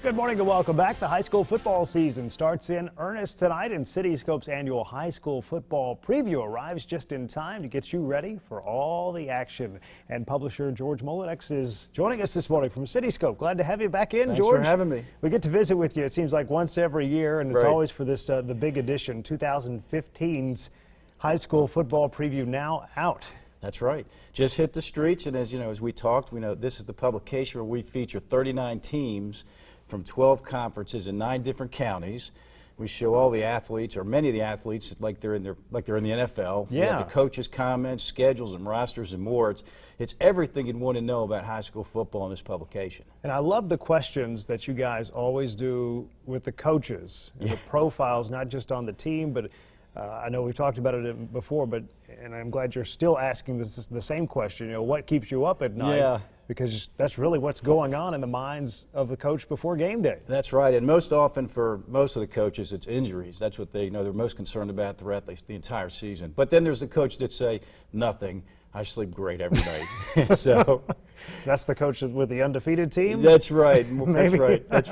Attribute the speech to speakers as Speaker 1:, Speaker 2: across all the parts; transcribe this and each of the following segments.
Speaker 1: Good morning and welcome back. The high school football season starts in earnest tonight, and CityScope's annual high school football preview arrives just in time to get you ready for all the action. And publisher George Molinex is joining us this morning from CityScope. Glad to have you back in,
Speaker 2: Thanks
Speaker 1: George.
Speaker 2: for having me.
Speaker 1: We get to visit with you, it seems like once every year, and it's
Speaker 2: Right.
Speaker 1: always for this the big edition, 2015's high school football preview now out.
Speaker 2: That's right. Just hit the streets, and as you know, as we talked, we know this is the publication where we feature 39 teams from 12 conferences in 9 different counties. We show all the athletes, or many of the athletes, like they're in the NFL.
Speaker 1: Yeah.
Speaker 2: We have the coaches' comments, schedules, and rosters, and more. It's everything you'd want to know about high school football in this publication.
Speaker 1: And I love the questions that you guys always do with the coaches, and the profiles, not just on the team, but I know we've talked about it before, and I'm glad you're still asking the same question. You know, what keeps you up at night?
Speaker 2: Yeah.
Speaker 1: Because that's really what's going on in the minds of the coach before game day.
Speaker 2: That's right, and most often for most of the coaches, it's injuries. That's what they're most concerned about throughout the entire season. But then there's the coach that say, nothing, I sleep great every night. So
Speaker 1: that's the coach with the undefeated team?
Speaker 2: That's right,
Speaker 1: Maybe.
Speaker 2: that's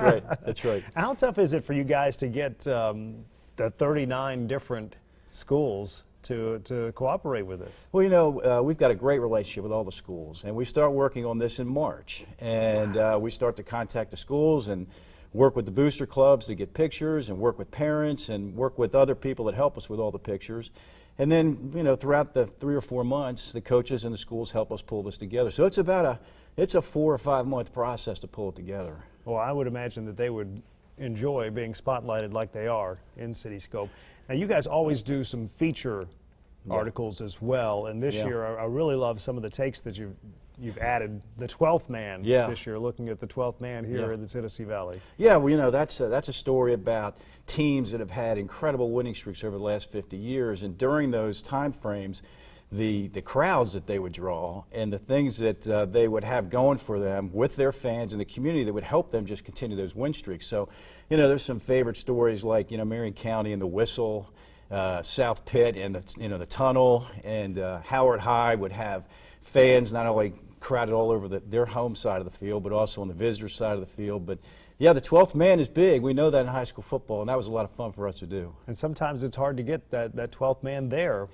Speaker 2: right.
Speaker 1: How tough is it for you guys to get the 39 different schools to cooperate with this?
Speaker 2: Well, you know, we've got a great relationship with all the schools, and we start working on this in March. And we start to contact the schools and work with the booster clubs to get pictures, and work with parents, and work with other people that help us with all the pictures. And then, you know, throughout the 3 or 4 months, the coaches and the schools help us pull this together. So it's about a 4 or 5 month process to pull it together.
Speaker 1: Well, I would imagine that they would enjoy being spotlighted like they are in CityScope. Now, you guys always do some feature articles as well, and this year I really love some of the takes that you've added. The 12th man this year, looking at the 12th man here in the Tennessee Valley. Yeah,
Speaker 2: well, you know, that's a story about teams that have had incredible winning streaks over the last 50 years, and during those time frames, the crowds that they would draw and the things that they would have going for them with their fans and the community that would help them just continue those win streaks. So, you know, there's some favorite stories like, you know, Marion County and the Whistle, South Pitt and the Tunnel, and Howard High would have fans not only crowded all over their home side of the field, but also on the visitor side of the field. But yeah, the 12th man is big. We know that in high school football, and that was a lot of fun for us to do.
Speaker 1: And sometimes it's hard to get that 12th man there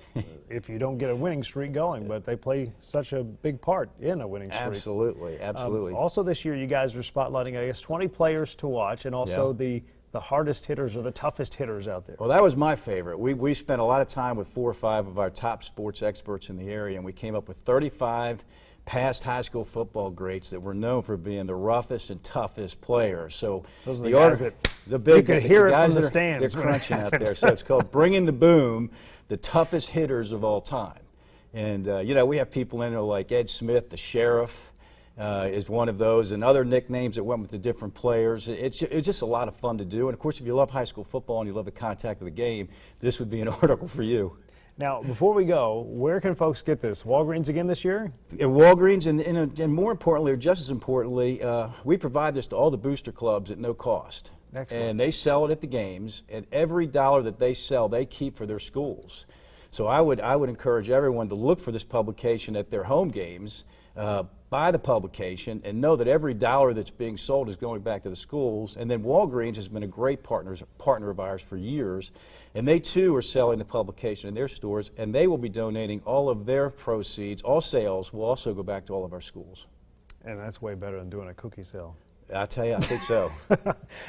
Speaker 1: if you don't get a winning streak going, but they play such a big part in a winning streak.
Speaker 2: Absolutely, absolutely.
Speaker 1: Also this year, you guys are spotlighting, I guess, 20 players to watch, and also the hardest hitters or the toughest hitters out there.
Speaker 2: Well, that was my favorite. We spent a lot of time with 4 or 5 of our top sports experts in the area, and we came up with 35 past high school football greats that were known for being the roughest and toughest players. So
Speaker 1: those are the guys that you could hear it from the stands.
Speaker 2: They're crunching out there. So it's called Bringing the Boom, the toughest hitters of all time. And you know, we have people in there like Ed Smith, the sheriff, is one of those, and other nicknames that went with the different players. It's just a lot of fun to do. And of course, if you love high school football and you love the contact of the game, this would be an article for you.
Speaker 1: Now, before we go, where can folks get this? Walgreens again this year?
Speaker 2: At Walgreens, and more importantly, or just as importantly, we provide this to all the booster clubs at no cost.
Speaker 1: Excellent.
Speaker 2: And they sell it at the games, and every dollar that they sell, they keep for their schools. So I would encourage everyone to look for this publication at their home games, buy the publication, and know that every dollar that's being sold is going back to the schools. And then Walgreens has been a great partner of ours for years, and they too are selling the publication in their stores, and they will be donating all of their proceeds. All sales will also go back to all of our schools.
Speaker 1: And that's way better than doing a cookie sale.
Speaker 2: I tell you, I think so.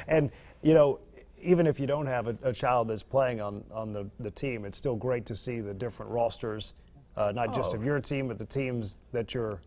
Speaker 1: And you know, even if you don't have a child that's playing on the team, it's still great to see the different rosters, not just of your team, but the teams that your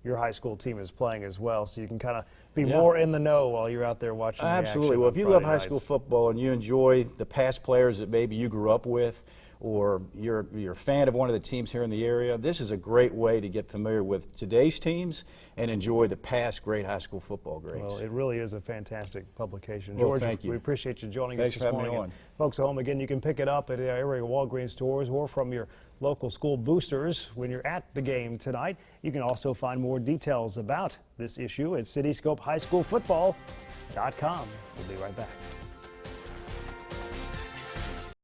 Speaker 1: high school team is playing as well, so you can kind of be more in the know while you're out there watching the action.
Speaker 2: Absolutely. Well, if you love high school football and you enjoy the past players that maybe you grew up with, or you're a fan of one of the teams here in the area, this is a great way to get familiar with today's teams and enjoy the past great high school football greats.
Speaker 1: Well, it really is a fantastic publication.
Speaker 2: Well,
Speaker 1: George,
Speaker 2: thank you.
Speaker 1: We appreciate you joining
Speaker 2: Thanks
Speaker 1: us this
Speaker 2: for having
Speaker 1: morning.
Speaker 2: me on.
Speaker 1: Folks at home, again, you can pick it up at area Walgreens stores or from your local school boosters when you're at the game tonight. You can also find more details about this issue at CityScope High School Football.com. We'll be right back.